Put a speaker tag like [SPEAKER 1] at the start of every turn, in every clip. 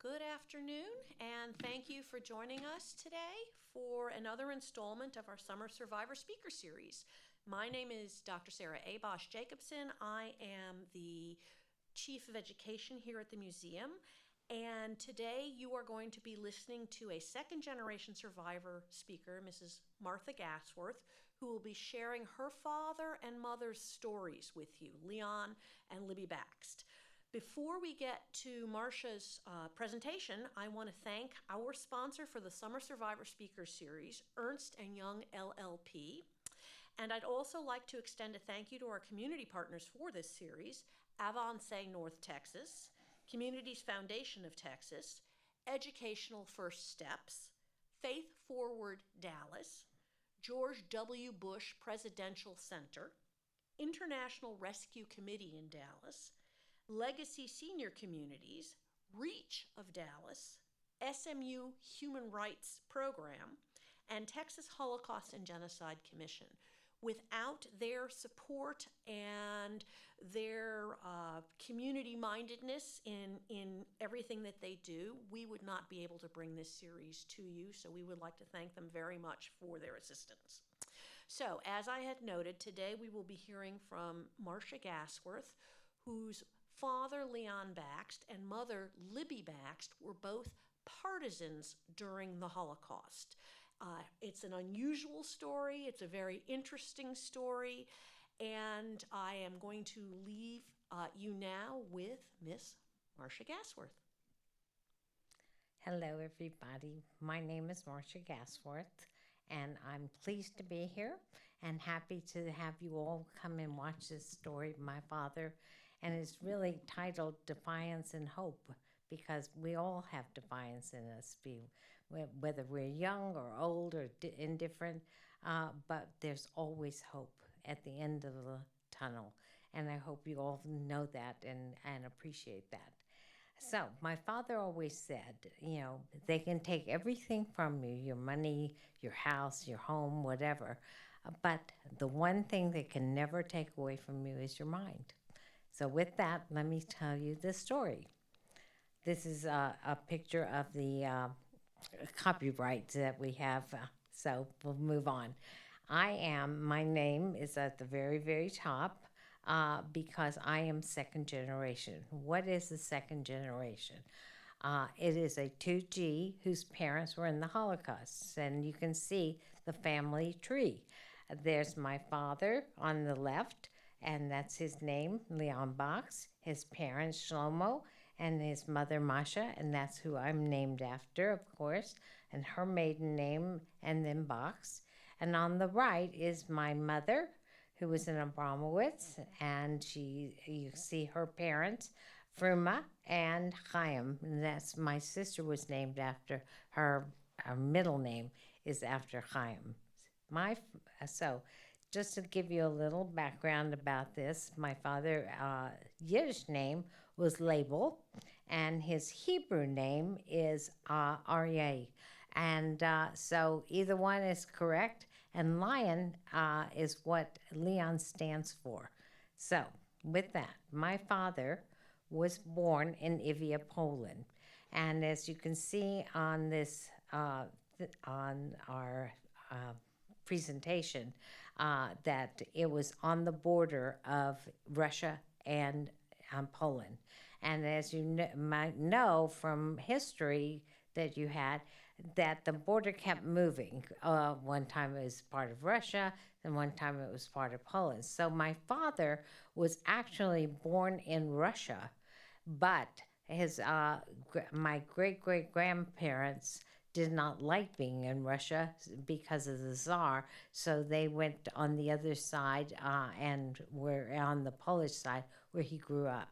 [SPEAKER 1] Good afternoon, and thank you for joining us today for another installment of our Summer Survivor Speaker Series. My name is Dr. Sarah A. Bosch Jacobson. I am the Chief of Education here at the museum, and today you are going to be listening to a second-generation survivor speaker, Mrs. Martha Gaswirth, who will be sharing her father and mother's stories with you, Leon and Libby Baxt. Before we get to Marsha's presentation, I want to thank our sponsor for the Summer Survivor Speaker Series, Ernst & Young LLP. And I'd also like to extend a thank you to our community partners for this series, Avance North Texas, Communities Foundation of Texas, Educational First Steps, Faith Forward Dallas, George W. Bush Presidential Center, International Rescue Committee in Dallas, Legacy Senior Communities, REACH of Dallas, SMU Human Rights Program, and Texas Holocaust and Genocide Commission. Without their support and their community mindedness in everything that they do, we would not be able to bring this series to you. So we would like to thank them very much for their assistance. So, as I had noted, today we will be hearing from Marsha Gaswirth, whose father, Leon Baxt, and mother, Libby Baxt, were both partisans during the Holocaust. It's an unusual story. It's a very interesting story. And I am going to leave you now with Miss Marsha Gaswirth.
[SPEAKER 2] Hello, everybody. My name is Marsha Gaswirth, and I'm pleased to be here and happy to have you all come and watch this story of my father. And it's really titled Defiance and Hope, because we all have defiance in us, whether we're young or old or indifferent, but there's always hope at the end of the tunnel. And I hope you all know that and appreciate that. So my father always said, they can take everything from you, your money, your house, your home, whatever, but the one thing they can never take away from you is your mind. So with that, let me tell you the story. This is a picture of the copyright that we have, so we'll move on. My name is at the very, very top because I am second generation. What is the second generation? It is a 2G whose parents were in the Holocaust, and you can see the family tree. There's my father on the left, and that's his name, Leon Baxt, his parents, Shlomo, and his mother, Marsha, and that's who I'm named after, of course, and her maiden name, and then Baxt. And on the right is my mother, who was in Abramowitz, and you see her parents, Fruma and Chaim, and that's my sister was named after her middle name is after Chaim. So just to give you a little background about this, my father's Yiddish name was Label, and his Hebrew name is Aryeh. And so either one is correct, and Lion is what Leon stands for. So with that, my father was born in Ivia, Poland. And as you can see on this, on our presentation, that it was on the border of Russia and Poland. And as you might know from history that you had, that the border kept moving. One time it was part of Russia, then one time it was part of Poland. So my father was actually born in Russia, but my great-great-grandparents did not like being in Russia because of the Tsar, so they went on the other side and were on the Polish side where he grew up.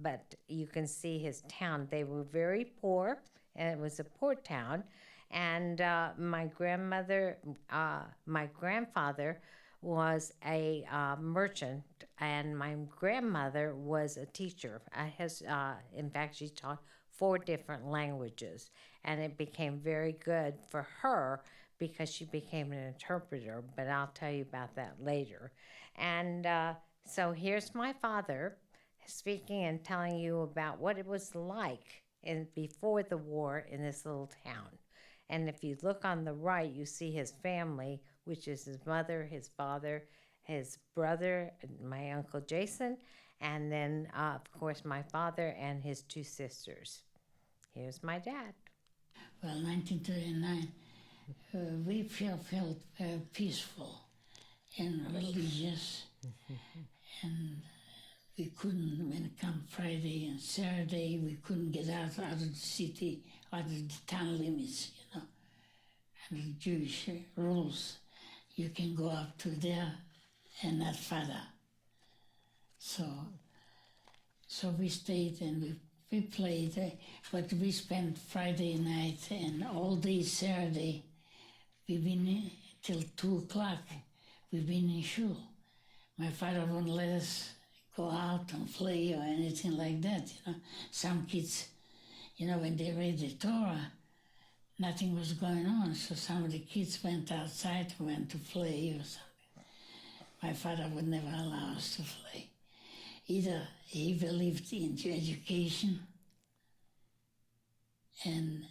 [SPEAKER 2] But you can see his town. They were very poor, and it was a poor town. And my grandfather was a merchant, and my grandmother was a teacher. In fact, she taught 4 different languages, and it became very good for her because she became an interpreter, but I'll tell you about that later. And so here's my father speaking and telling you about what it was like before the war in this little town. And if you look on the right, you see his family, which is his mother, his father, his brother, my Uncle Jason, and then, of course, my father and his two sisters. Here's my dad.
[SPEAKER 3] Well, 1939, we felt peaceful and religious, and we couldn't, when it come Friday and Saturday, we couldn't get out of the city, out of the town limits, you know, and the Jewish rules. You can go up to there and not further. So we stayed and we played, but we spent Friday night and all day Saturday. We've been till 2 o'clock. We've been in shul. My father wouldn't let us go out and play or anything like that. You know, some kids, you know, when they read the Torah, nothing was going on. So some of the kids went outside, went to play or something. My father would never allow us to play. Either he believed in education, and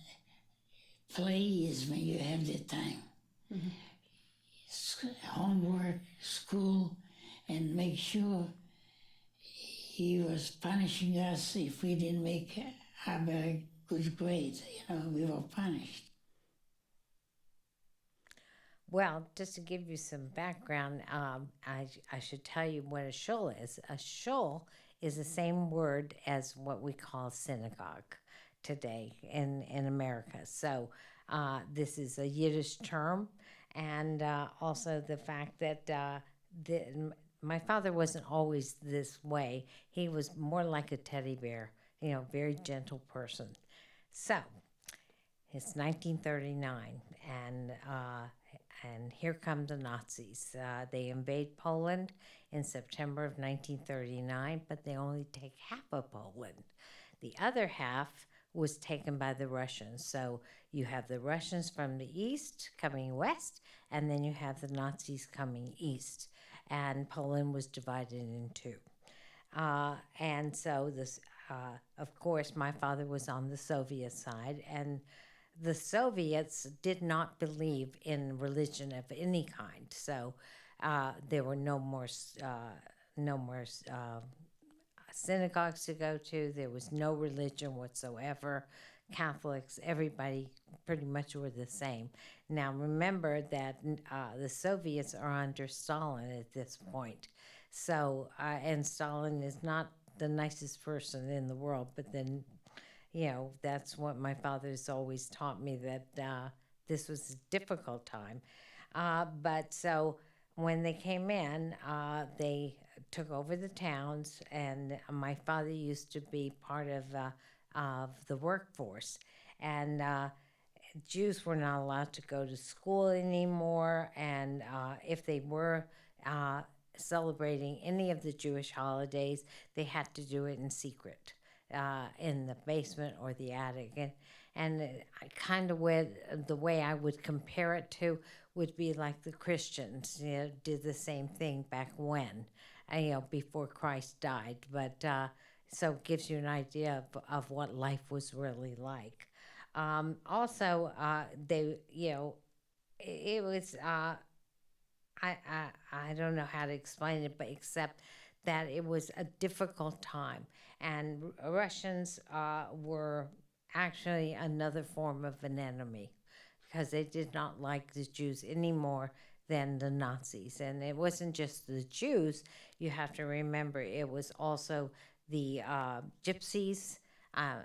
[SPEAKER 3] play is when you have the time. Homework, school, and make sure he was punishing us if we didn't make a very good grade. You know, we were punished.
[SPEAKER 2] Well, just to give you some background, I should tell you what a shul is. A shul is the same word as what we call synagogue today in America. So this is a Yiddish term, and also the fact that my father wasn't always this way. He was more like a teddy bear, you know, very gentle person. So it's 1939, and here come the Nazis. They invade Poland in September of 1939, but they only take half of Poland. The other half was taken by the Russians. So you have the Russians from the east coming west, and then you have the Nazis coming east. And Poland was divided in two. And so this, of course, my father was on the Soviet side, and the Soviets did not believe in religion of any kind. So there were no more synagogues to go to. There was no religion whatsoever. Catholics, everybody pretty much were the same. Now remember that the Soviets are under Stalin at this point. So, and Stalin is not the nicest person in the world, but then, you know, that's what my father's always taught me, that this was a difficult time. But so when they came in, they took over the towns, and my father used to be part of the workforce. And Jews were not allowed to go to school anymore, and if they were celebrating any of the Jewish holidays, they had to do it in secret. In the basement or the attic, and I kind of the way I would compare it to would be like the Christians, you know, did the same thing back when, you know, before Christ died. But so it gives you an idea of what life was really like. Also, they, you know, it was I don't know how to explain it, but except that it was a difficult time. And Russians were actually another form of an enemy, because they did not like the Jews any more than the Nazis. And it wasn't just the Jews. You have to remember it was also the gypsies,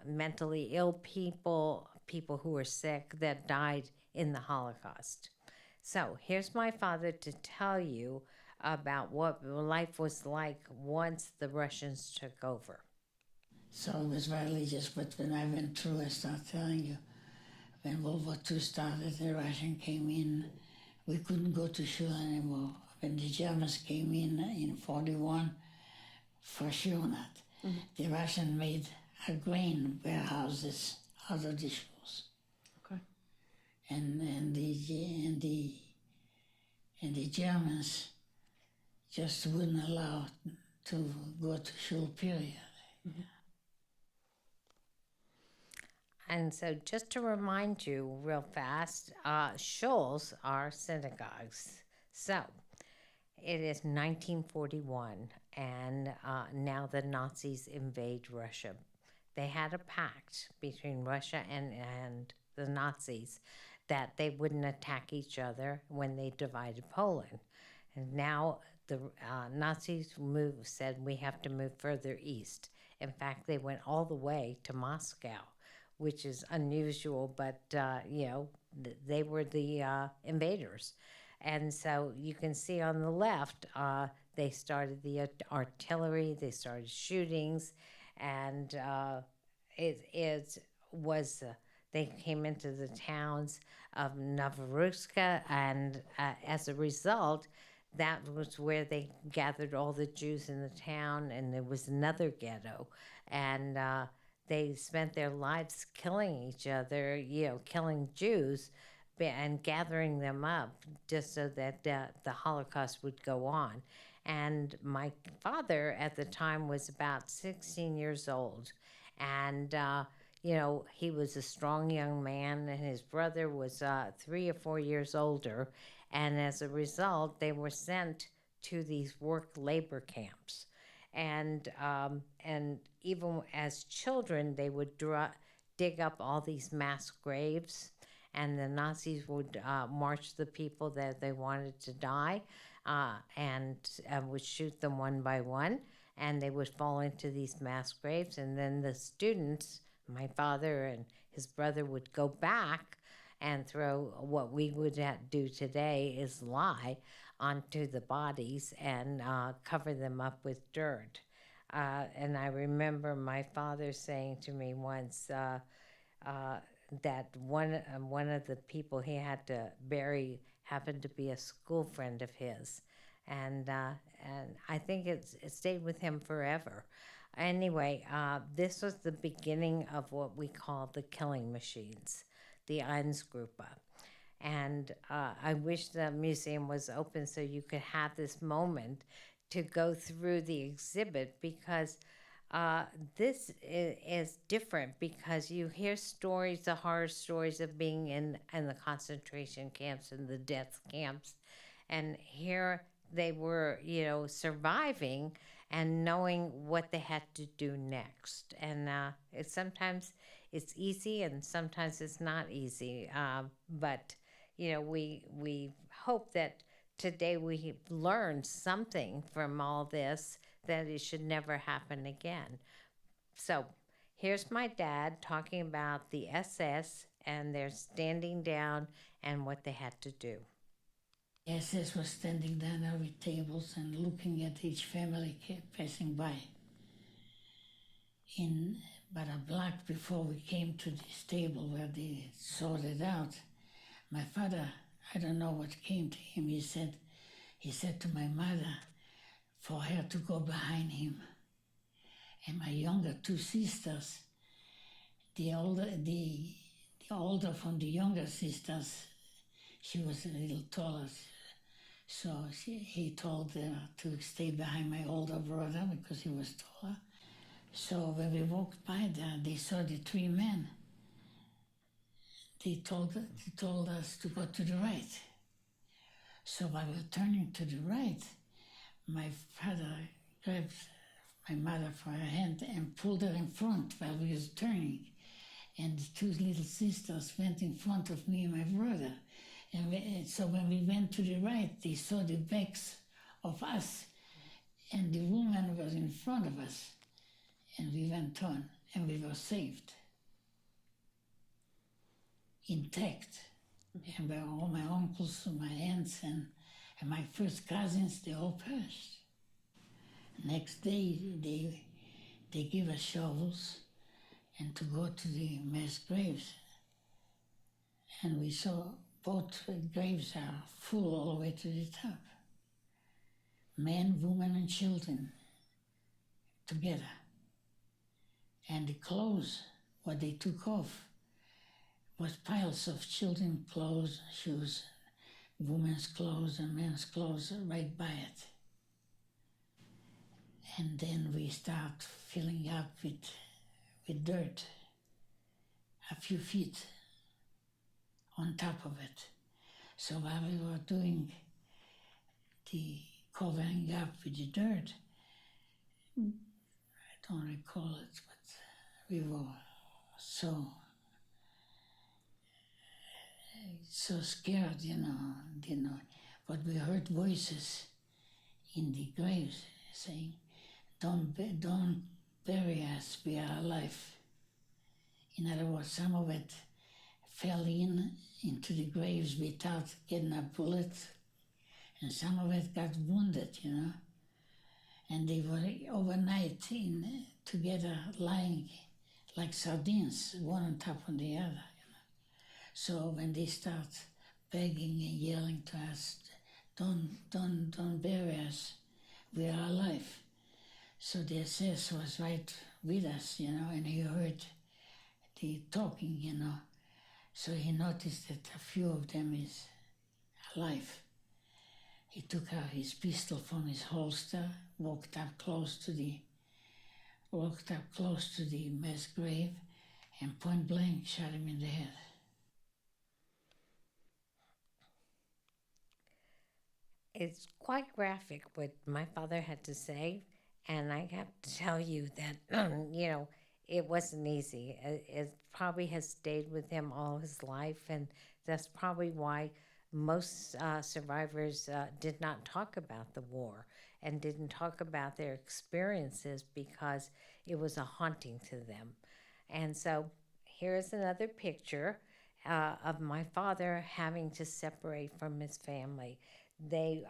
[SPEAKER 2] mentally ill people, people who were sick that died in the Holocaust. So here's my father to tell you about what life was like once the Russians took over.
[SPEAKER 3] So it was religious, but when I went through, I start telling you, when World War II started, the Russian came in, we couldn't go to shul anymore. When the Germans came in 41, for sure not. Mm-hmm. The Russians made grain warehouses out of the shuls. Okay. And the Germans just wouldn't allow to go to shul, period. Mm-hmm.
[SPEAKER 2] And so, just to remind you real fast, shuls are synagogues. So, it is 1941, and now the Nazis invade Russia. They had a pact between Russia and the Nazis that they wouldn't attack each other when they divided Poland. And now the Nazis said we have to move further east. In fact, they went all the way to Moscow, which is unusual, but they were the invaders. And so you can see on the left, they started the artillery, they started shootings, and it was they came into the towns of Novorossiysk, and as a result, that was where they gathered all the Jews in the town, and there was another ghetto, and they spent their lives killing each other, killing Jews, and gathering them up just so that the Holocaust would go on. And my father at the time was about 16 years old, and he was a strong young man, and his brother was 3 or 4 years older. And as a result, they were sent to these work labor camps. And even as children, they would dig up all these mass graves, and the Nazis would march the people that they wanted to die and would shoot them one by one, and they would fall into these mass graves. And then the students, my father and his brother, would go back and throw what we would do today is lye onto the bodies and cover them up with dirt. And I remember my father saying to me once that one of the people he had to bury happened to be a school friend of his, and I think it stayed with him forever. Anyway, this was the beginning of what we call the killing machines, the Einsgruppe. And I wish the museum was open so you could have this moment to go through the exhibit, because this is different, because you hear stories, the horror stories of being in the concentration camps and the death camps. And here they were, surviving and knowing what they had to do next. And sometimes it's easy and sometimes it's not easy. But we hope that today we learned something from all this, that it should never happen again. So here's my dad talking about the SS and their standing down and what they had to do.
[SPEAKER 3] The SS was standing down over tables and looking at each family passing by. In about a block before we came to this table where they sorted out, my father, I don't know what came to him, he said to my mother for her to go behind him. And my younger two sisters, the older from the younger sisters, she was a little taller, so he told her to stay behind my older brother because he was taller. So when we walked by there, they saw the three men. They told us to go to the right. So while we were turning to the right, my father grabbed my mother for her hand and pulled her in front while we was turning. And the two little sisters went in front of me and my brother. And so when we went to the right, they saw the backs of us, and the woman was in front of us. And we went on, and we were saved. Intact. And by all my uncles, my aunts, and my first cousins, they all perished. Next day, they give us shovels and to go to the mass graves. And we saw both graves are full all the way to the top. Men, women, and children together. And the clothes, what they took off, was piles of children's clothes, shoes, women's clothes and men's clothes right by it. And then we start filling up with dirt. a few feet on top of it. So while we were doing the covering up with the dirt, I don't recall it, but we were so scared, But we heard voices in the graves saying, don't bury us, we are alive. In other words, some of it fell into the graves without getting a bullet, and some of it got wounded, And they were overnight together, lying like sardines, one on top of the other. So when they start begging and yelling to us, don't bury us, we are alive. So the SS was right with us, and he heard the talking, So he noticed that a few of them is alive. He took out his pistol from his holster, walked up close to the mass grave, and point blank shot him in the head.
[SPEAKER 2] It's quite graphic what my father had to say, and I have to tell you that, it wasn't easy. It probably has stayed with him all his life, and that's probably why most survivors did not talk about the war and didn't talk about their experiences because it was a haunting to them. And so here's another picture of my father having to separate from his family. The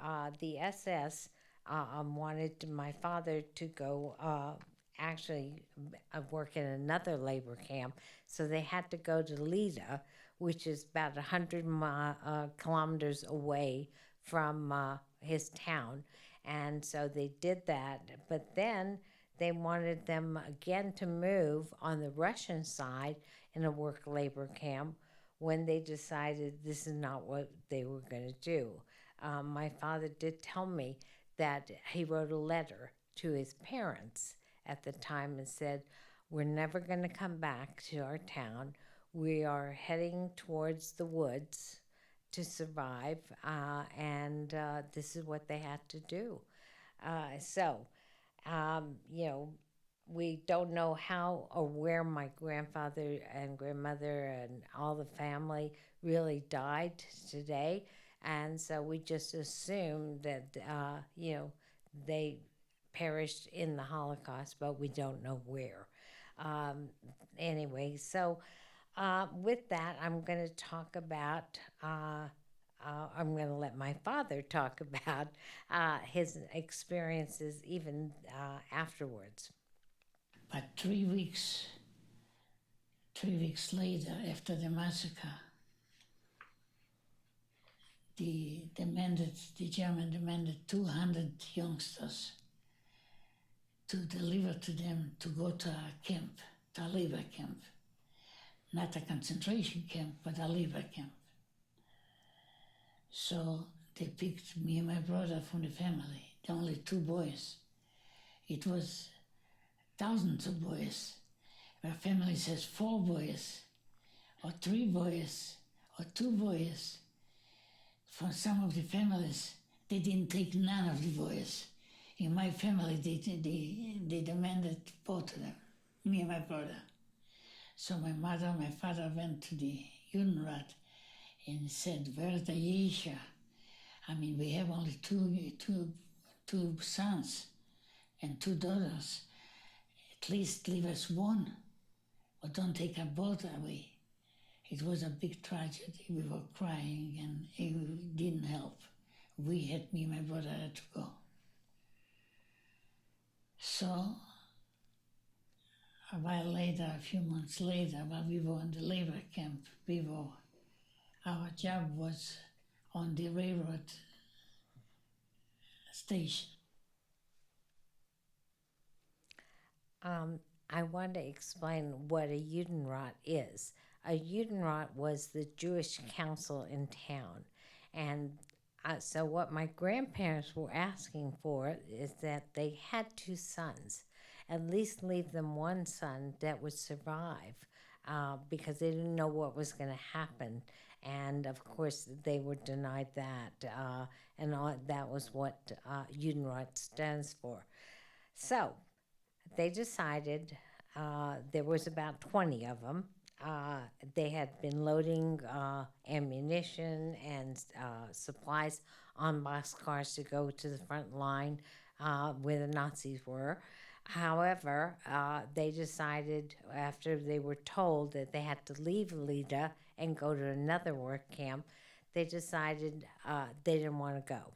[SPEAKER 2] SS wanted my father to go work in another labor camp, so they had to go to Lida, which is about 100 kilometers away from his town. And so they did that, but then they wanted them again to move on the Russian side in a work labor camp when they decided this is not what they were going to do. My father did tell me that he wrote a letter to his parents at the time and said, we're never going to come back to our town. We are heading towards the woods to survive, and this is what they had to do. We don't know how or where my grandfather and grandmother and all the family really died today. And so we just assume that, they perished in the Holocaust, but we don't know where. Anyway, so with that, I'm going to talk about, I'm going to let my father talk about his experiences even afterwards.
[SPEAKER 3] But 3 weeks later, after the massacre, the German demanded 200 youngsters to deliver to them to go to a camp, to a labor camp. Not a concentration camp, but a labor camp. So they picked me and my brother from the family, the only 2 boys. It was thousands of boys. My family says 4 boys, or 3 boys, or 2 boys. For some of the families, they didn't take none of the boys. In my family, they demanded both of them, me and my brother. So my mother and my father went to the Judenrat and said, where's the Yesha? I mean, we have only two sons and 2 daughters. At least leave us one, but don't take us both away. It was a big tragedy. We were crying and it didn't help. Me and my brother had to go. So a while later, a few months later, while we were in the labor camp, our job was on the railroad station.
[SPEAKER 2] I want to explain what a Judenrat is. A Judenrat was the Jewish council in town. And so what my grandparents were asking for is that they had 2 sons. At least leave them one son that would survive because they didn't know what was going to happen. And of course, they were denied that. And that was what Judenrat stands for. So they decided, there was about 20 of them. They had been loading ammunition and supplies on boxcars to go to the front line where the Nazis were. However, they decided, after they were told that they had to leave Lida and go to another work camp, they decided they didn't want to go.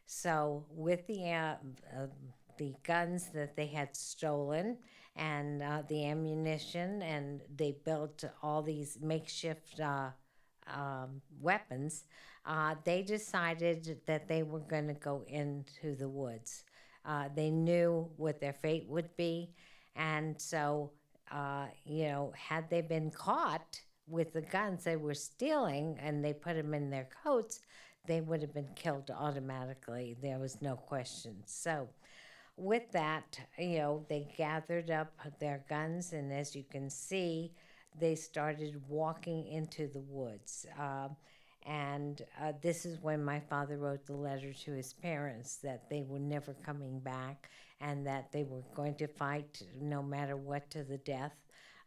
[SPEAKER 2] So with the guns that they had stolen and the ammunition, and they built all these makeshift weapons, they decided that they were going to go into the woods. They knew what their fate would be, and so, had they been caught with the guns they were stealing and they put them in their coats, they would have been killed automatically. There was no question. So with that, they gathered up their guns, and as you can see, they started walking into the woods. And this is when my father wrote the letter to his parents that they were never coming back and that they were going to fight no matter what to the death,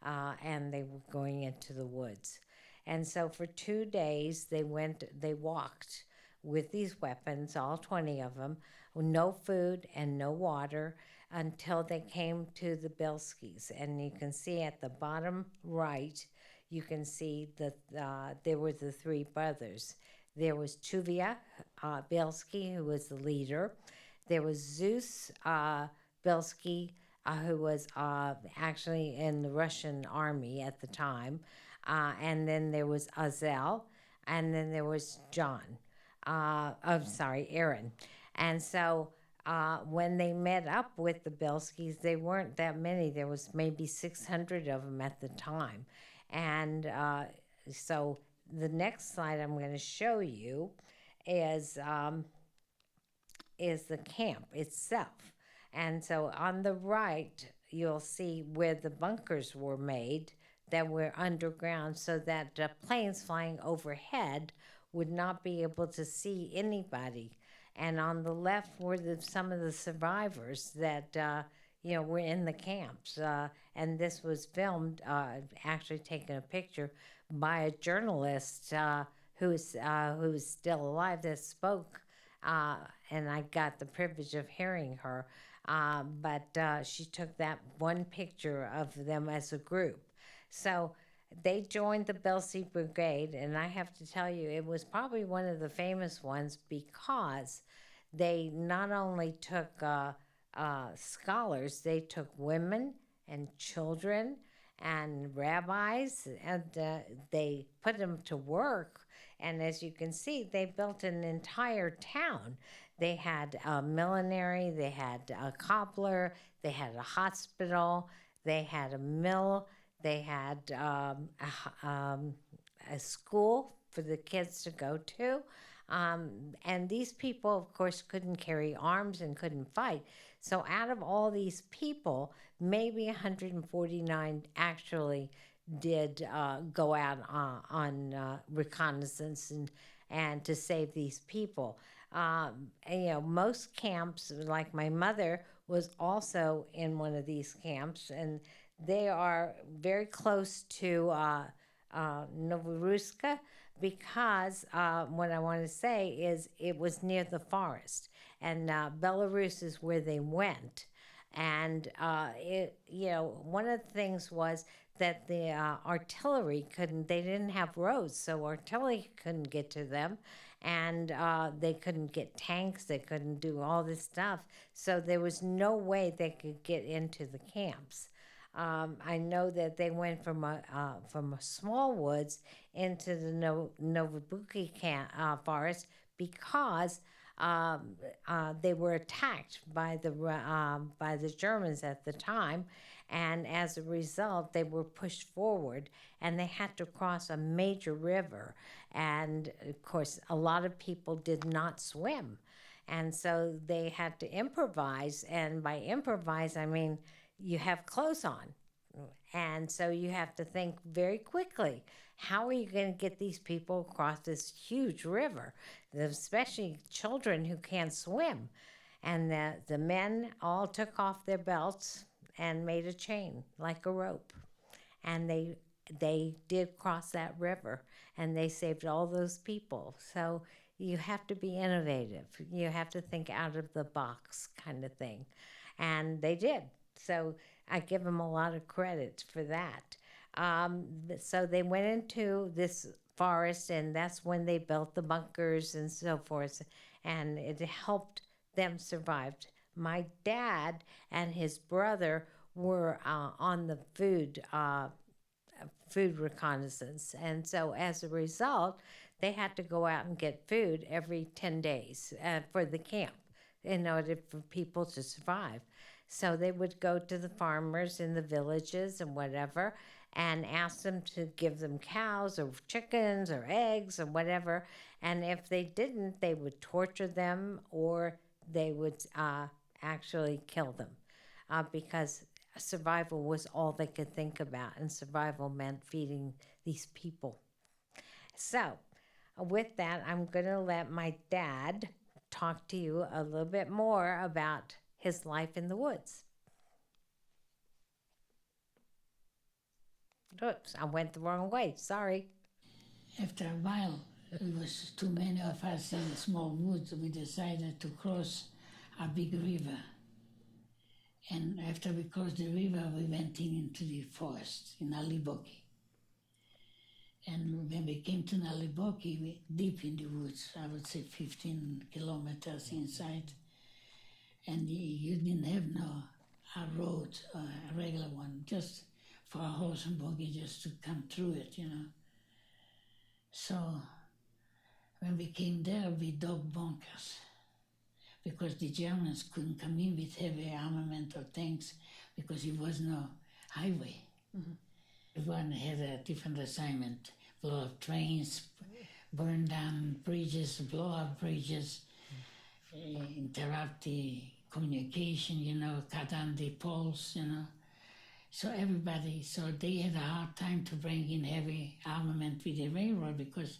[SPEAKER 2] and they were going into the woods. And so for 2 days, they walked with these weapons, all 20 of them, with no food and no water, until they came to the Bilskis. And you can see at the bottom right, you can see that there were the three brothers. There was Tuvia Bielski, who was the leader. There was Zeus Bielski, who was actually in the Russian army at the time. And then there was Azel, and then there was Aaron. And so when they met up with the Bielskis, they weren't that many. There was maybe 600 of them at the time. And so the next slide I'm going to show you is the camp itself. And so on the right, you'll see where the bunkers were made that were underground, so that planes flying overhead would not be able to see anybody. And on the left were some of the survivors that were in the camps. And this was filmed, actually taken a picture by a journalist who's still alive that spoke, and I got the privilege of hearing her. But she took that one picture of them as a group. So they joined the Bielski Brigade, and I have to tell you, it was probably one of the famous ones because they not only took scholars, they took women and children and rabbis, and they put them to work. And as you can see, they built an entire town. They had a millinery, they had a cobbler, they had a hospital, they had a mill, they had a school for the kids to go to. And these people, of course, couldn't carry arms and couldn't fight. So out of all these people, maybe 149 actually did go out on reconnaissance and to save these people. Most camps, like my mother was also in one of these camps, and they are very close to Novoruska, because what I want to say is it was near the forest, and Belarus is where they went. And one of the things was that the artillery they didn't have roads, so artillery couldn't get to them, and they couldn't get tanks, they couldn't do all this stuff, so there was no way they could get into the camps. I know that they went from a small woods into the Novobuki forest because they were attacked by the Germans at the time, and as a result, they were pushed forward, and they had to cross a major river. And of course, a lot of people did not swim, and so they had to improvise. And by improvise, I mean you have clothes on. And so you have to think very quickly, how are you going to get these people across this huge river, especially children who can't swim? And the men all took off their belts and made a chain like a rope. And they did cross that river, and they saved all those people. So you have to be innovative. You have to think out of the box kind of thing. And they did. So I give them a lot of credit for that. So they went into this forest, and that's when they built the bunkers and so forth. And it helped them survive. My dad and his brother were on the food reconnaissance. And so as a result, they had to go out and get food every 10 days for the camp in order for people to survive. So they would go to the farmers in the villages and whatever and ask them to give them cows or chickens or eggs or whatever. And if they didn't, they would torture them or they would actually kill them because survival was all they could think about, and survival meant feeding these people. So, with that, I'm going to let my dad talk to you a little bit more about his life in the woods. Oops, I went the wrong way. Sorry.
[SPEAKER 3] After a while, it was too many of us in the small woods. We decided to cross a big river. And after we crossed the river, we went into the forest in Aliboki. And when we came to Naliboki, we deep in the woods, I would say 15 kilometers inside. And you didn't have a road, a regular one, just for a horse and buggy just to come through it, you know. So when we came there, we dug bunkers because the Germans couldn't come in with heavy armament or tanks because it was no highway. Mm-hmm. Everyone had a different assignment: blow up trains, burn down bridges, blow up bridges, interrupt the communication, you know, cut down the poles, you know. So they had a hard time to bring in heavy armament with the railroad because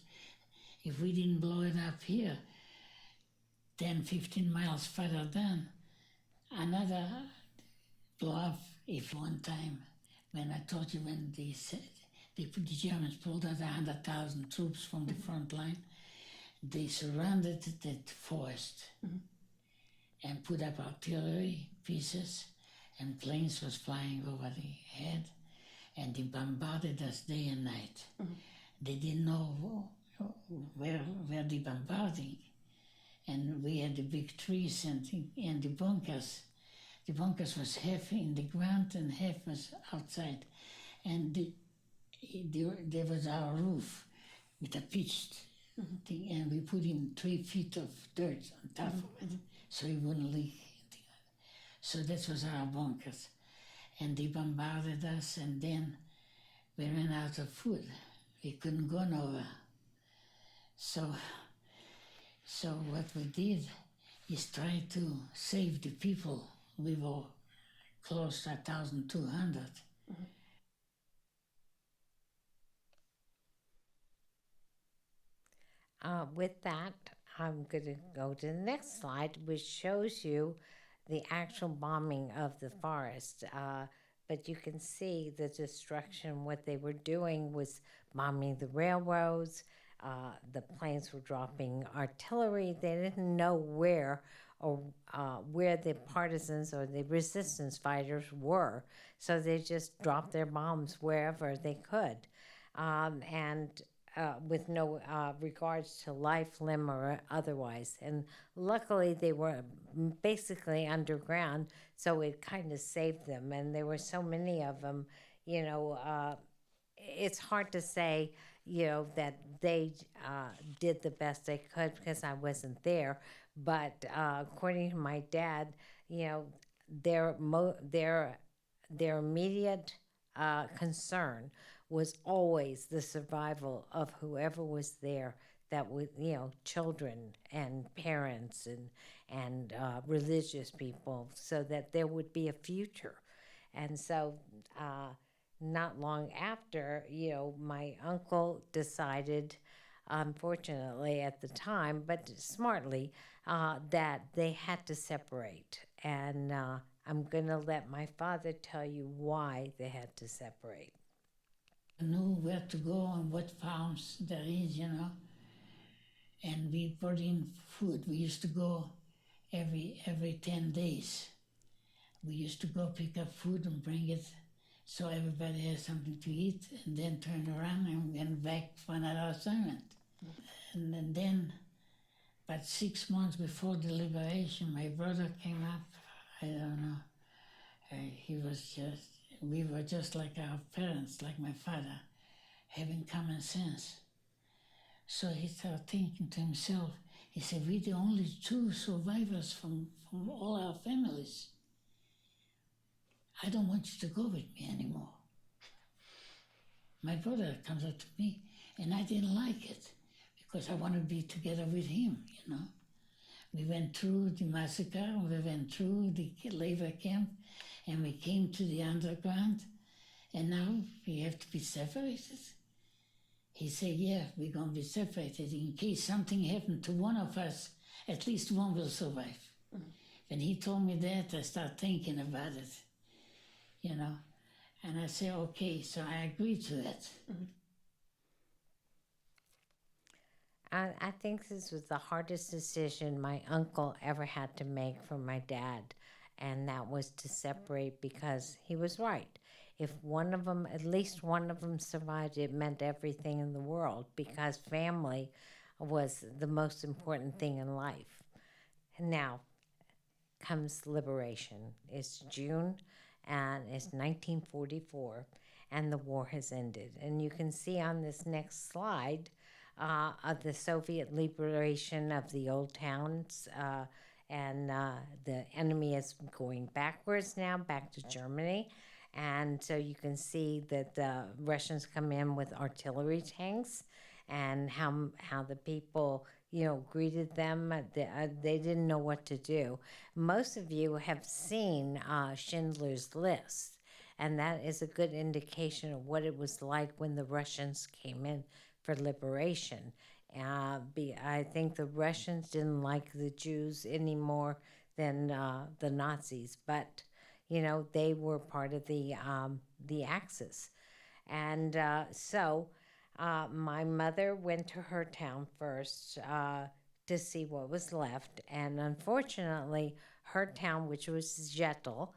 [SPEAKER 3] if we didn't blow it up here, 10, 15 miles further down, another blow up. If one time, when I told you when the Germans pulled out 100,000 troops from the front line, they surrounded that forest and put up artillery pieces, and planes was flying over the head, and they bombarded us day and night. Mm-hmm. They didn't know where they bombarding, and we had the big trees and the bunkers. The bunkers was half in the ground and half was outside, and there was our roof with a pitched thing, and we put in 3 feet of dirt on top of it, so it wouldn't leak. So that was our bunkers, and they bombarded us, and then we ran out of food. We couldn't go nowhere. So what we did is try to save the people. We were close to 1,200.
[SPEAKER 2] With that, I'm going to go to the next slide, which shows you the actual bombing of the forest. But you can see the destruction. What they were doing was bombing the railroads. The planes were dropping artillery. They didn't know where the partisans or the resistance fighters were. So they just dropped their bombs wherever they could. With no regards to life, limb, or otherwise. And luckily, they were basically underground, so it kind of saved them. And there were so many of them, you know, it's hard to say, you know, that they did the best they could because I wasn't there. But according to my dad, you know, their immediate concern was always the survival of whoever was there, that was, you know, children and parents and religious people, so that there would be a future. And so, not long after, my uncle decided, unfortunately at the time, but smartly, that they had to separate. And I'm going to let my father tell you why they had to separate.
[SPEAKER 3] I knew where to go and what farms there is, and we brought in food. We used to go every 10 days. We used to go pick up food and bring it so everybody has something to eat, and then turn around and went back for another assignment. And then, about 6 months before the liberation, my brother came up. I don't know. We were just like our parents, like my father, having common sense. So he started thinking to himself, he said, we're the only two survivors from all our families. I don't want you to go with me anymore. My brother comes up to me, and I didn't like it because I want to be together with him, We went through the massacre, we went through the labor camp, and we came to the underground, and now we have to be separated. He said, yeah, we're going to be separated. In case something happened to one of us, at least one will survive. When he told me that, I started thinking about it, And I said, okay, so I agreed to it.
[SPEAKER 2] I think this was the hardest decision my uncle ever had to make for my dad, and that was to separate because he was right. If one of them, at least one of them survived, it meant everything in the world because family was the most important thing in life. And now comes liberation. It's June and it's 1944 and the war has ended. And you can see on this next slide of the Soviet liberation of the old towns, and the enemy is going backwards now, back to Germany. And so you can see that the Russians come in with artillery tanks, and how the people greeted them. They didn't know what to do. Most of you have seen Schindler's List, and that is a good indication of what it was like when the Russians came in for liberation. I think the Russians didn't like the Jews any more than the Nazis, but they were part of the Axis. And so my mother went to her town first to see what was left. And unfortunately, her town, which was Zettel,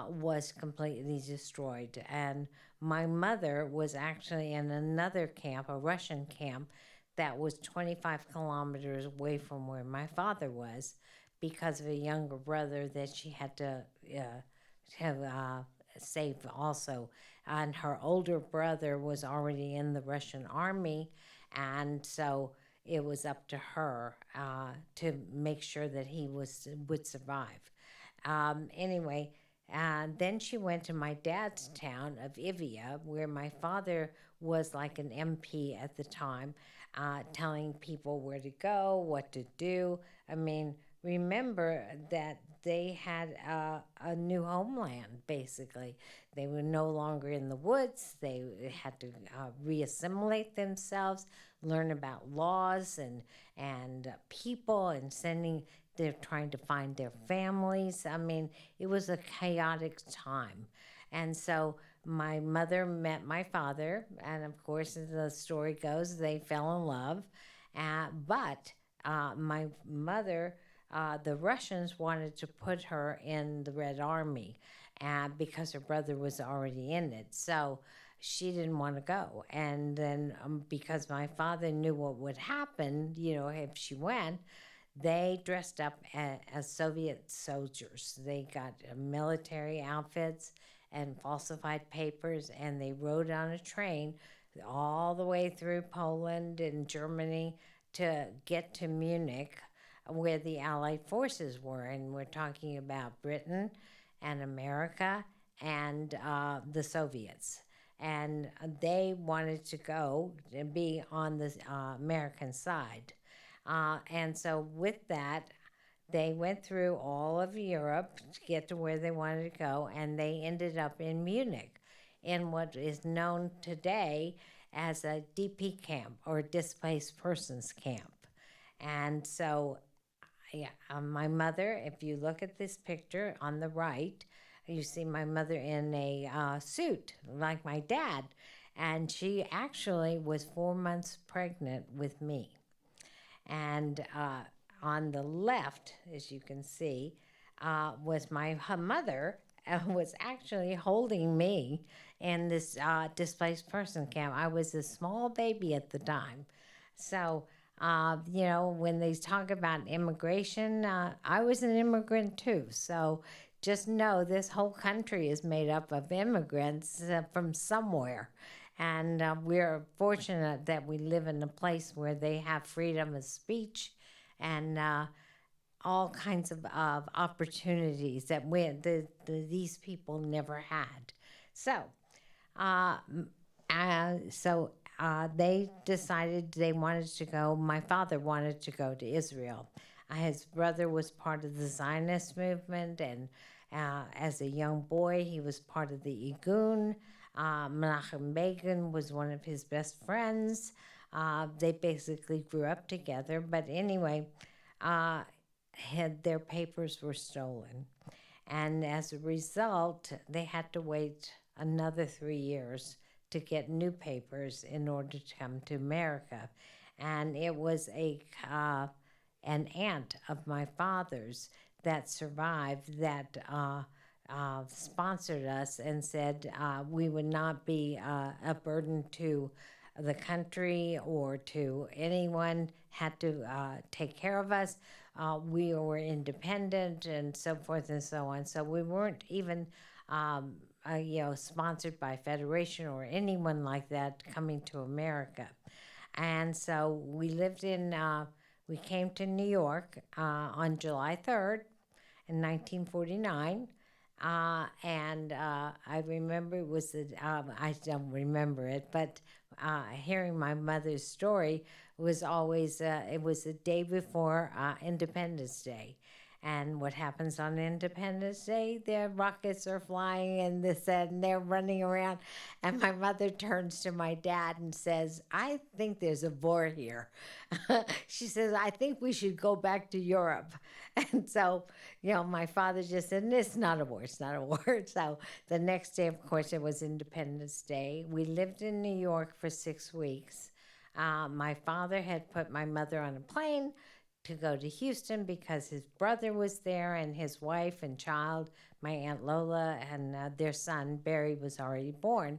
[SPEAKER 2] was completely destroyed. And my mother was actually in another camp, a Russian camp, that was 25 kilometers away from where my father was because of a younger brother that she had to save also. And her older brother was already in the Russian army, and so it was up to her to make sure that he would survive. Anyway, then she went to my dad's town of Ivia, where my father was like an MP at the time, telling people where to go, what to do. I mean, remember that they had a new homeland, basically. They were no longer in the woods. They had to reassimilate themselves, learn about laws and people, and they're trying to find their families. I mean, it was a chaotic time. And so my mother met my father, and of course, as the story goes, they fell in love. But my mother, the Russians wanted to put her in the Red Army because her brother was already in it. So she didn't want to go. And then because my father knew what would happen, if she went, they dressed up as Soviet soldiers. They got military outfits and falsified papers, and they rode on a train all the way through Poland and Germany to get to Munich, where the Allied forces were. And we're talking about Britain and America and the Soviets. And they wanted to go and be on the American side. And so with that, they went through all of Europe to get to where they wanted to go, and they ended up in Munich in what is known today as a DP camp, or displaced persons camp. And so, yeah, my mother, if you look at this picture on the right, you see my mother in a suit like my dad. And she actually was 4 months pregnant with me. And on the left, as you can see, was her mother, was actually holding me in this displaced person camp. I was a small baby at the time. So, when they talk about immigration, I was an immigrant too. So just know this whole country is made up of immigrants from somewhere. And we're fortunate that we live in a place where they have freedom of speech and all kinds of opportunities that these people never had. So, they decided they wanted to go. My father wanted to go to Israel. His brother was part of the Zionist movement, and as a young boy, he was part of the Igun. Menachem Begin was one of his best friends. They basically grew up together, but anyway, their papers were stolen. And as a result, they had to wait another 3 years to get new papers in order to come to America. And it was an aunt of my father's that survived that sponsored us and said we would not be a burden to the country or to anyone, had to take care of us. We were independent and so forth and so on. So we weren't even sponsored by Federation or anyone like that coming to America. And so we we came to New York on July 3rd in 1949. I remember it was, I don't remember it, but hearing my mother's story was always, it was the day before Independence Day. And what happens on Independence Day? Their rockets are flying and this and they're running around. And my mother turns to my dad and says, I think there's a war here. She says, I think we should go back to Europe. And so, my father just said, it's not a war, it's not a war. So the next day, of course, it was Independence Day. We lived in New York for 6 weeks. My father had put my mother on a plane to go to Houston because his brother was there and his wife and child, my Aunt Lola, and their son, Barry, was already born.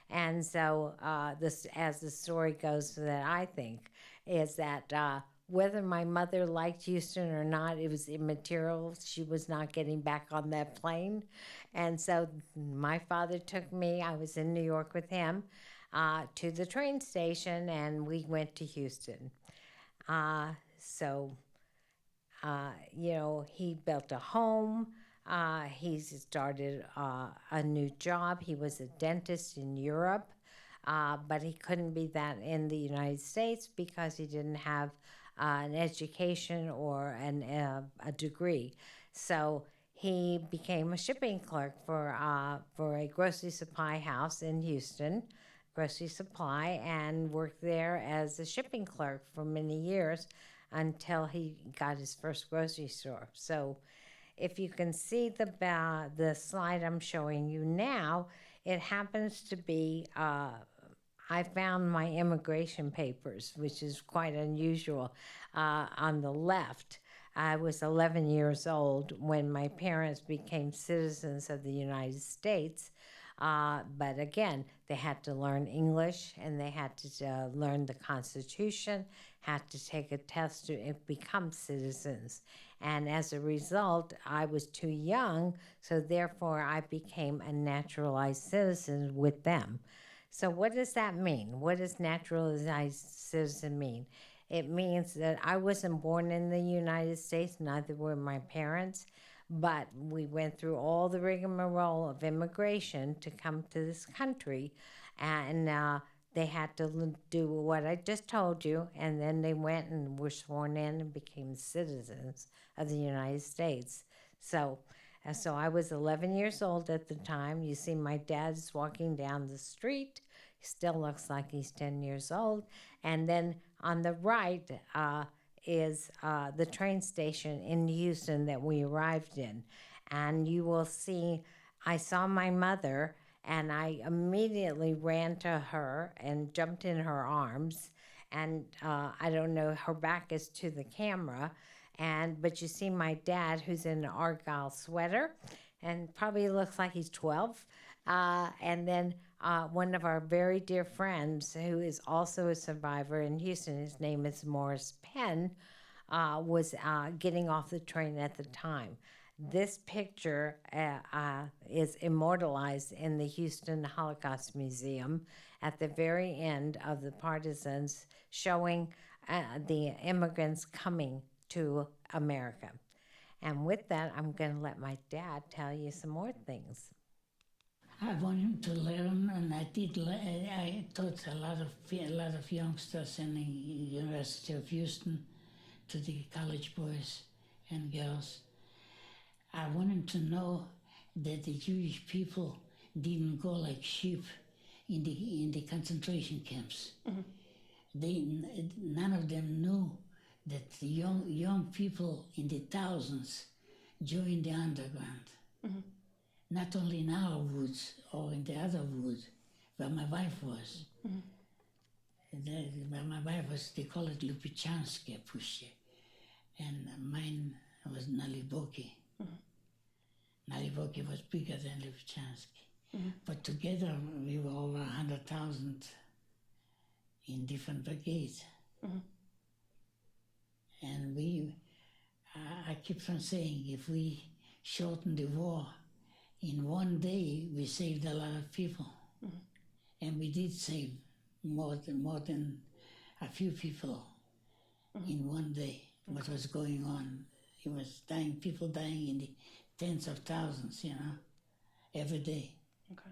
[SPEAKER 2] And so this, as the story goes, that I think, is that whether my mother liked Houston or not, it was immaterial. She was not getting back on that plane. And so my father took me, I was in New York with him, to the train station, and we went to Houston. He built a home. He started a new job. He was a dentist in Europe, but he couldn't be that in the United States because he didn't have an education or a degree. So he became a shipping clerk for a grocery supply house in Houston, Grocery Supply, and worked there as a shipping clerk for many years until he got his first grocery store. So if you can see the slide I'm showing you now, it happens to be, I found my immigration papers, which is quite unusual, on the left. I was 11 years old when my parents became citizens of the United States. But again, they had to learn English and they had to learn the Constitution, had to take a test to become citizens. And as a result, I was too young, so therefore I became a naturalized citizen with them. So what does that mean? What does naturalized citizen mean? It means that I wasn't born in the United States, neither were my parents, but we went through all the rigmarole of immigration to come to this country. And they had to do what I just told you, and then they went and were sworn in and became citizens of the United States. So I was 11 years old at the time. You see, my dad's walking down the street. He still looks like he's 10 years old. And then on the right is the train station in Houston that we arrived in. And you will see, I saw my mother, and I immediately ran to her and jumped in her arms. And I don't know, her back is to the camera. But you see my dad, who's in an Argyle sweater, and probably looks like he's 12. And then one of our very dear friends, who is also a survivor in Houston, his name is Morris Penn, was getting off the train at the time. This picture is immortalized in the Houston Holocaust Museum at the very end of the partisans, showing the immigrants coming to America. And with that, I'm going to let my dad tell you some more things.
[SPEAKER 3] I want him to learn, and I did. I taught a lot of youngsters in the University of Houston, to the college boys and girls. I want him to know that the Jewish people didn't go like sheep in the concentration camps. None of them knew that the young people in the thousands joined the underground. Not only in our woods or in the other woods, where my wife was. Where my wife was, they call it Lupichanske Pushche, and mine was Naliboki. Naliboki was bigger than Lupichanske. But together we were over 100,000 in different brigades. And I keep on saying, if we shorten the war, in one day we saved a lot of people. And we did save more than a few people in one day. What was going on? It was people dying in the tens of thousands, every day.
[SPEAKER 1] Okay.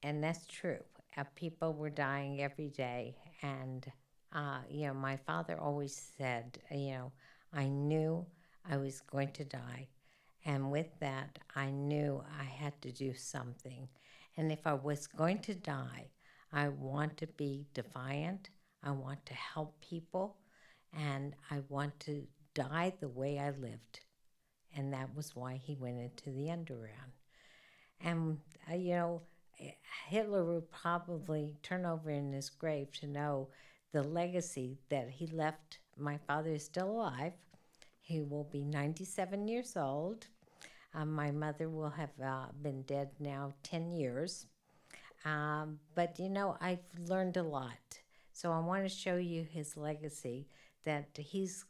[SPEAKER 2] And that's true. People were dying every day. And, my father always said, I knew I was going to die. And with that, I knew I had to do something. And if I was going to die, I want to be defiant. I want to help people. And I want to die the way I lived. And that was why he went into the underground. And, Hitler would probably turn over in his grave to know the legacy that he left. My father is still alive. He will be 97 years old. My mother will have been dead now 10 years. But, I've learned a lot. So I want to show you his legacy, that he's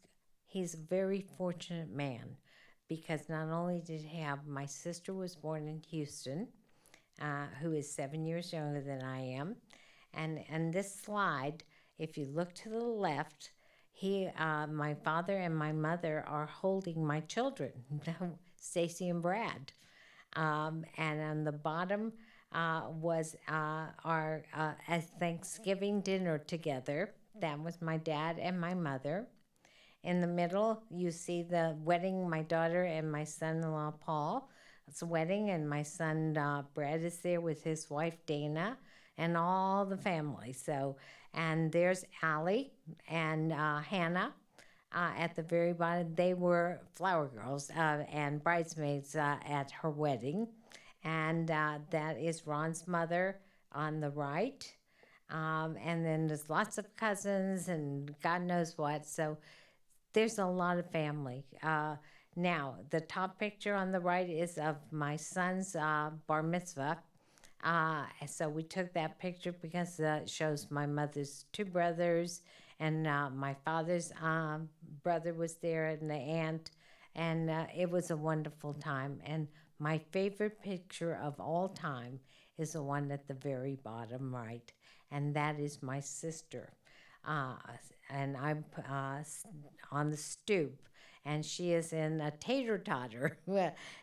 [SPEAKER 2] a very fortunate man, because not only did he have, my sister was born in Houston, who is 7 years younger than I am. And this slide, if you look to the left, my father and my mother are holding my children, Stacy and Brad. And on the bottom was our Thanksgiving dinner together. That was my dad and my mother. In the middle, you see the wedding, my daughter and my son-in-law, Paul. It's a wedding, and my son, Brad, is there with his wife, Dana, and all the family. And there's Allie and Hannah at the very bottom. They were flower girls and bridesmaids at her wedding. And that is Ron's mother on the right. And then there's lots of cousins and God knows what. So there's a lot of family. Now, the top picture on the right is of my son's bar mitzvah. So we took that picture because it shows my mother's two brothers, and my father's brother was there, and the aunt, and it was a wonderful time. And my favorite picture of all time is the one at the very bottom right, and that is my sister. And I'm on the stoop, and she is in a tater totter,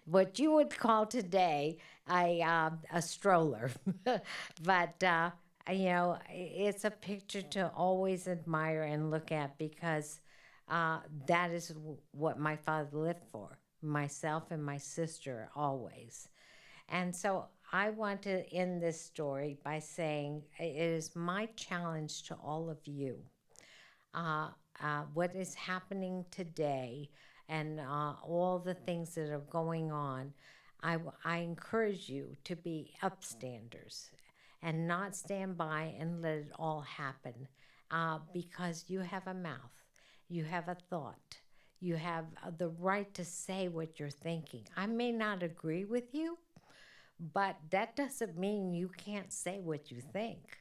[SPEAKER 2] what you would call today a stroller. But it's a picture to always admire and look at because that is what my father lived for, myself and my sister always. And so I want to end this story by saying it is my challenge to all of you. What is happening today and all the things that are going on, I encourage you to be upstanders and not stand by and let it all happen because you have a mouth, you have a thought, you have the right to say what you're thinking. I may not agree with you, but that doesn't mean you can't say what you think.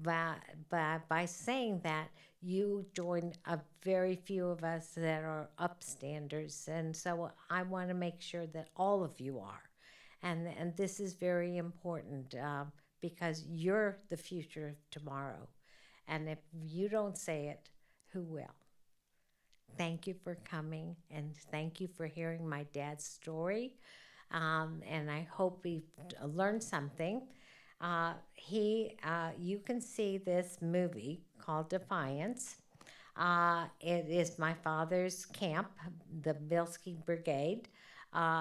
[SPEAKER 2] But by saying that, you join a very few of us that are upstanders. And so I want to make sure that all of you are. And this is very important because you're the future of tomorrow. And if you don't say it, who will? Thank you for coming, and thank you for hearing my dad's story. And I hope we've learned something. You can see this movie called Defiance. It is my father's camp, the Bilski Brigade,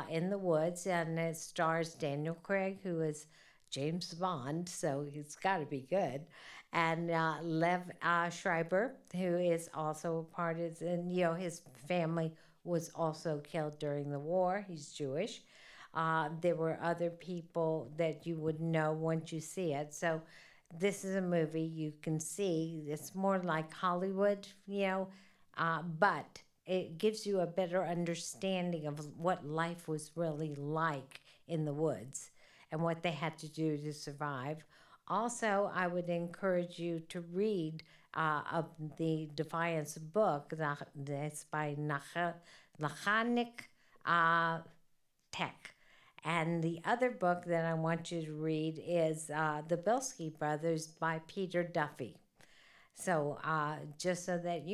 [SPEAKER 2] in the woods, and it stars Daniel Craig, who is James Bond, so it's got to be good, and Lev Schreiber, who is also a part of, and his family was also killed during the war. He's Jewish. There were other people that you would know once you see it. So this is a movie you can see. It's more like Hollywood, but it gives you a better understanding of what life was really like in the woods and what they had to do to survive. Also, I would encourage you to read the Defiance book. That's by Lachanik Tech. And the other book that I want you to read is The Bilski Brothers by Peter Duffy. So just so that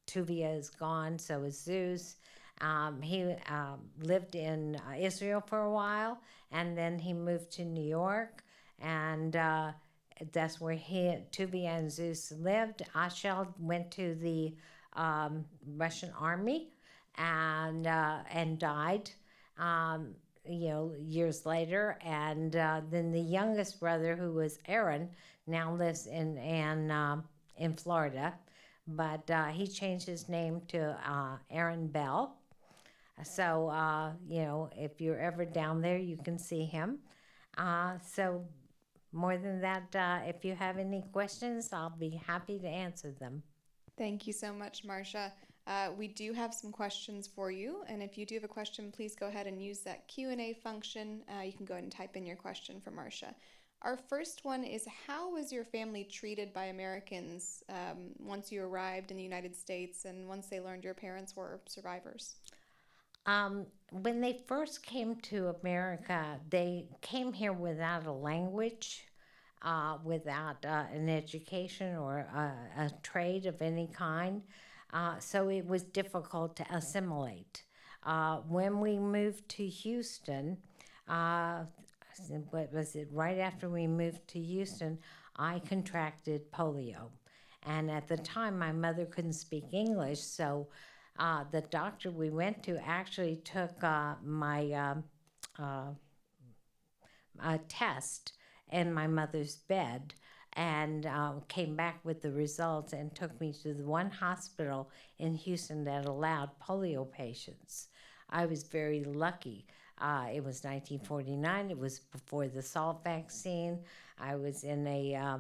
[SPEAKER 2] Tuvia is gone, so is Zeus. He lived in Israel for a while, and then he moved to New York, and that's where Tuvia and Zeus lived. Ashel went to the Russian army and died. Years later, and then the youngest brother, who was Aaron, now lives in Florida, but he changed his name to Aaron Bell. So if you're ever down there, you can see him. So more than that, if you have any questions, I'll be happy to answer them.
[SPEAKER 4] Thank you so much, Marsha. We do have some questions for you, and if you do have a question, please go ahead and use that Q&A function. You can go ahead and type in your question for Marsha. Our first one is, how was your family treated by Americans once you arrived in the United States and once they learned your parents were survivors?
[SPEAKER 2] When they first came to America, they came here without a language, without an education or a trade of any kind. So it was difficult to assimilate. When we moved to Houston, right after we moved to Houston, I contracted polio. And at the time, my mother couldn't speak English, so the doctor we went to actually took my test in my mother's bed and came back with the results and took me to the one hospital in Houston that allowed polio patients. I was very lucky. It was 1949. It was before the salt vaccine. I was in a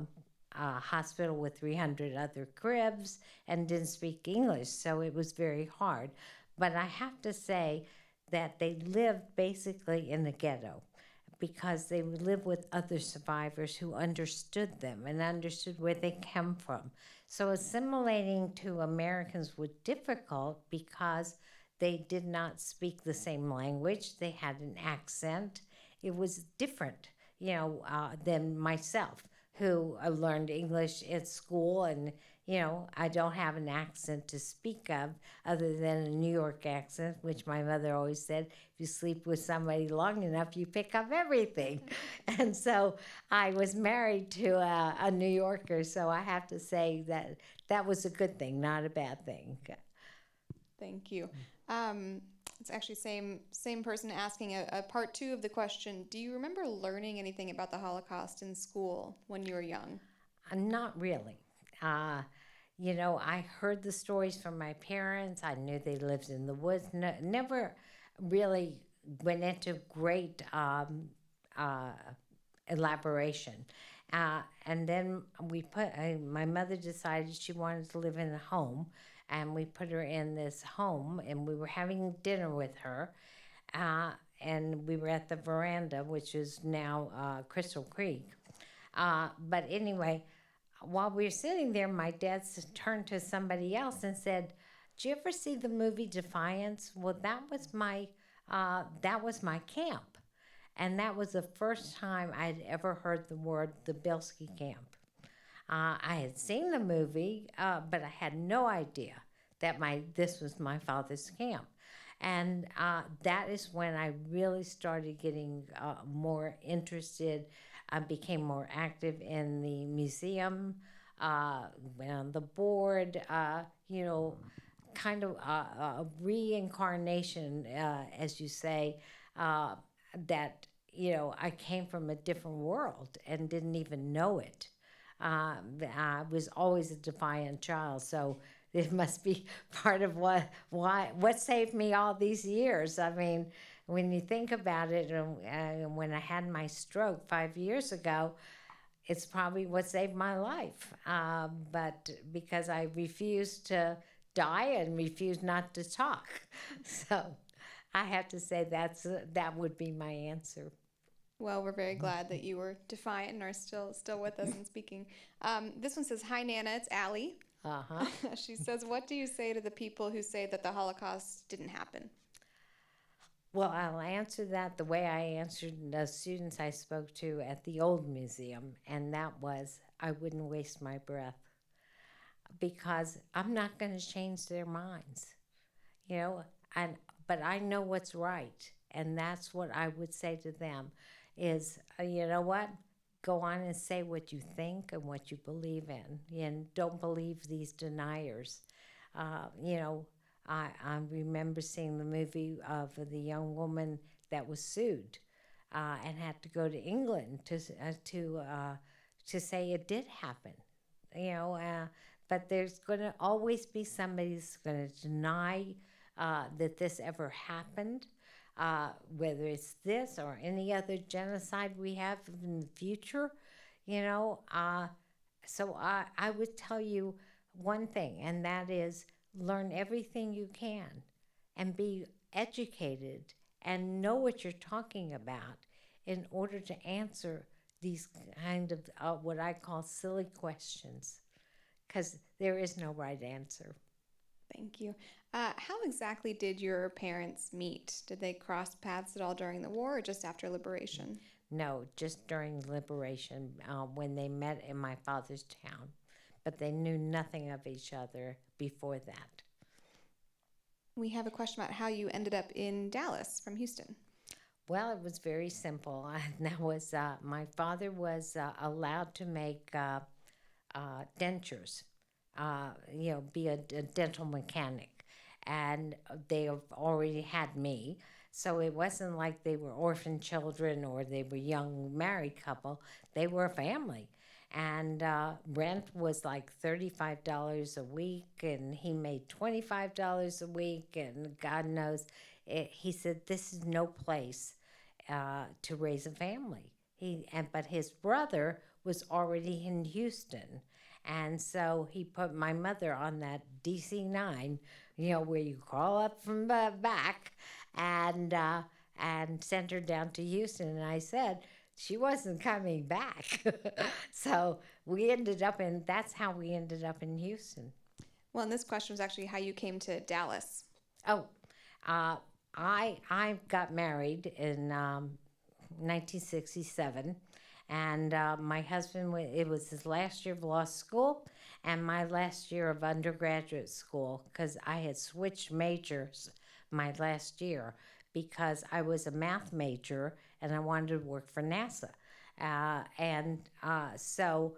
[SPEAKER 2] hospital with 300 other cribs and didn't speak English, so it was very hard. But I have to say that they lived basically in the ghetto, because they would live with other survivors who understood them and understood where they came from. So assimilating to Americans was difficult because they did not speak the same language. They had an accent. It was different, than myself, who learned English at school and, I don't have an accent to speak of other than a New York accent, which my mother always said, if you sleep with somebody long enough, you pick up everything. And so I was married to a New Yorker, so I have to say that that was a good thing, not a bad thing.
[SPEAKER 4] Thank you. It's actually same person asking a part two of the question. Do you remember learning anything about the Holocaust in school when you were young?
[SPEAKER 2] Not really. I heard the stories from my parents. I knew they lived in the woods. Never really went into great elaboration. And then my mother decided she wanted to live in a home, and we put her in this home, and we were having dinner with her. And we were at the veranda, which is now Crystal Creek. But anyway, while we were sitting there, my dad turned to somebody else and said, "Did you ever see the movie Defiance?" Well, that was my camp, and that was the first time I'd ever heard the word the Bilski camp. I had seen the movie, but I had no idea that this was my father's camp. And that is when I really started getting more interested. I became more active in the museum, went on the board, kind of a reincarnation, as you say, that, I came from a different world and didn't even know it. I was always a defiant child, so it must be part of what saved me all these years. I mean, when you think about it, when I had my stroke 5 years ago, it's probably what saved my life. But because I refused to die and refused not to talk, so I have to say that would be my answer.
[SPEAKER 4] Well, we're very glad that you were defiant and are still with us and speaking. This one says, "Hi, Nana. It's Allie."
[SPEAKER 2] Uh-huh.
[SPEAKER 4] She says, "What do you say to the people who say that the Holocaust didn't happen?"
[SPEAKER 2] Well, I'll answer that the way I answered the students I spoke to at the old museum, and that was, I wouldn't waste my breath, because I'm not going to change their minds, but I know what's right, and that's what I would say to them is, you know what? Go on and say what you think and what you believe in, and don't believe these deniers. I remember seeing the movie of the young woman that was sued and had to go to England to say it did happen. But there's going to always be somebody who's going to deny that this ever happened, whether it's this or any other genocide we have in the future. So I would tell you one thing, and that is, learn everything you can and be educated and know what you're talking about in order to answer these kind of what I call silly questions, because there is no right answer.
[SPEAKER 4] Thank you. How exactly did your parents meet? Did they cross paths at all during the war or just after liberation?
[SPEAKER 2] No, just during liberation, when they met in my father's town. But they knew nothing of each other before that.
[SPEAKER 4] We have a question about how you ended up in Dallas from Houston.
[SPEAKER 2] Well, it was very simple. That was my father was allowed to make dentures, be a dental mechanic, and they have already had me. So it wasn't like they were orphan children or they were young married couple. They were a family. And rent was like $35 a week, and he made $25 a week, and God knows, he said, this is no place to raise a family. But his brother was already in Houston, and so he put my mother on that DC-9, where you crawl up from the back, and sent her down to Houston. And I said, she wasn't coming back. So that's how we ended up in Houston.
[SPEAKER 4] Well, and this question was actually how you came to Dallas.
[SPEAKER 2] Oh, I got married in 1967, and my husband, it was his last year of law school, and my last year of undergraduate school, because I had switched majors my last year because I was a math major and I wanted to work for NASA. So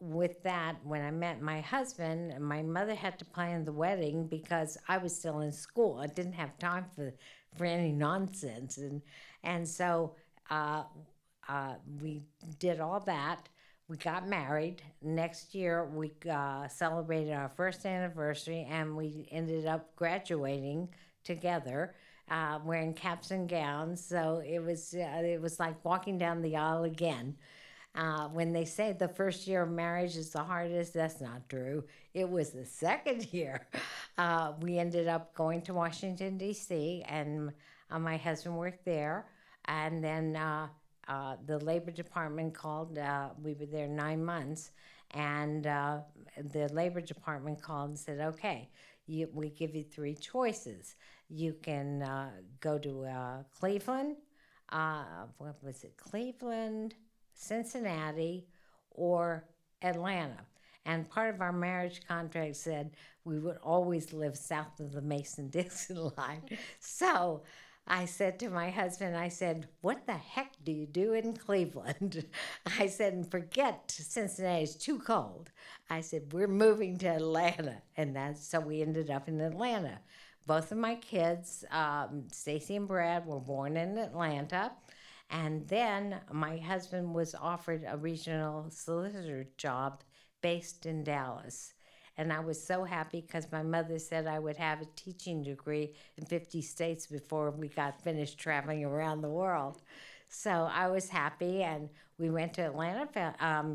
[SPEAKER 2] with that, when I met my husband, my mother had to plan the wedding because I was still in school. I didn't have time for any nonsense, and so we did all that. We got married. Next year, we celebrated our first anniversary, and we ended up graduating together, wearing caps and gowns. So it was like walking down the aisle again. When they say the first year of marriage is the hardest, that's not true. It was the second year. We ended up going to Washington, D.C., and my husband worked there. And then the Labor Department called. We were there 9 months. And the Labor Department called and said, okay, we give you 3 choices. You can go to Cleveland. What was it? Cleveland, Cincinnati, or Atlanta. And part of our marriage contract said we would always live south of the Mason-Dixon line. So I said to my husband, I said, what the heck do you do in Cleveland? I said, and forget Cincinnati, it's too cold. I said, we're moving to Atlanta. And so we ended up in Atlanta. Both of my kids, Stacy and Brad, were born in Atlanta. And then my husband was offered a regional solicitor job based in Dallas. And I was so happy because my mother said I would have a teaching degree in 50 states before we got finished traveling around the world. So I was happy, and we went to Atlanta,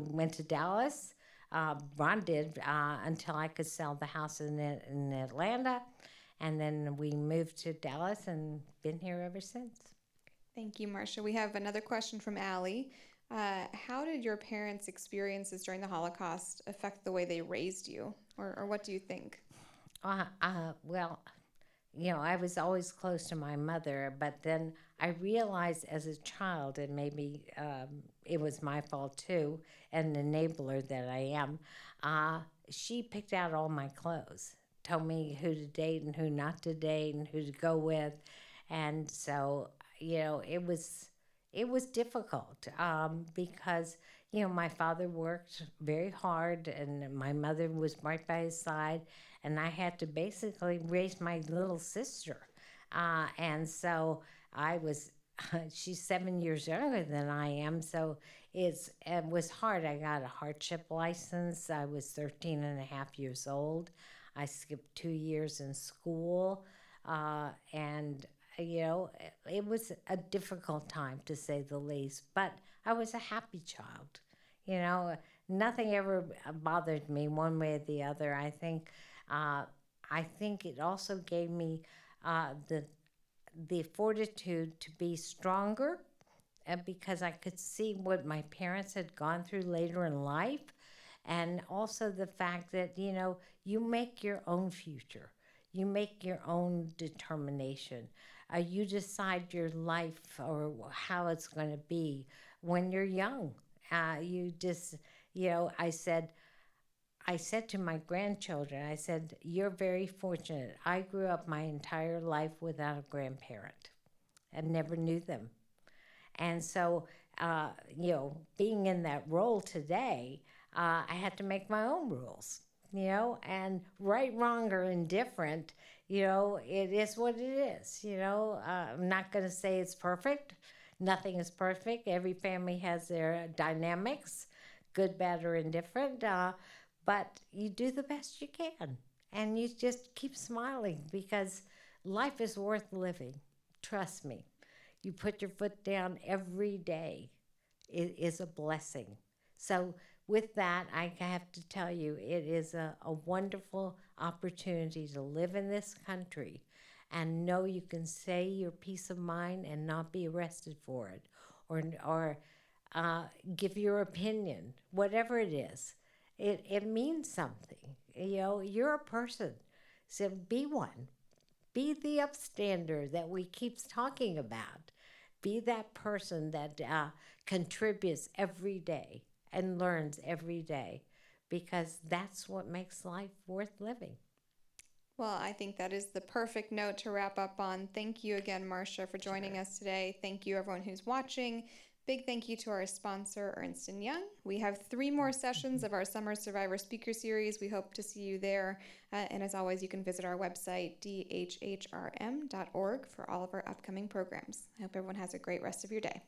[SPEAKER 2] went to Dallas. Ron did until I could sell the house in Atlanta. And then we moved to Dallas and been here ever since.
[SPEAKER 4] Thank you, Marsha. We have another question from Allie. How did your parents' experiences during the Holocaust affect the way they raised you, or what do you think?
[SPEAKER 2] Well, I was always close to my mother, but then I realized as a child, and maybe it was my fault too, an enabler that I am, she picked out all my clothes, told me who to date and who not to date and who to go with, and so it was difficult because my father worked very hard and my mother was right by his side, and I had to basically raise my little sister, and so she's 7 years younger than I am, so it was hard. I got a hardship license. I was 13 and a half years old. I skipped 2 years in school, and it was a difficult time, to say the least, but I was a happy child. Nothing ever bothered me one way or the other. I think it also gave me the fortitude to be stronger, because I could see what my parents had gone through later in life, and also the fact that you make your own future. You make your own determination. You decide your life or how it's going to be when you're young. I said to my grandchildren, I said, you're very fortunate. I grew up my entire life without a grandparent and never knew them. And so, being in that role today, I had to make my own rules. And right, wrong, or indifferent, it is what it is. I'm not going to say it's perfect. Nothing is perfect. Every family has their dynamics, good, bad, or indifferent. But you do the best you can. And you just keep smiling, because life is worth living. Trust me. You put your foot down every day. It is a blessing. So with that, I have to tell you, it is a wonderful opportunity to live in this country and know you can say your peace of mind and not be arrested for it, or give your opinion, whatever it is. It means something. You're a person, so be one. Be the upstander that we keep talking about. Be that person that contributes every day and learns every day. because that's what makes life worth living.
[SPEAKER 4] Well, I think that is the perfect note to wrap up on. Thank you again, Marsha, for joining us today. Thank you, everyone who's watching. Big thank you to our sponsor, Ernst & Young. We have 3 more sessions of our Summer Survivor Speaker Series. We hope to see you there. And as always, you can visit our website, dhhrm.org, for all of our upcoming programs. I hope everyone has a great rest of your day.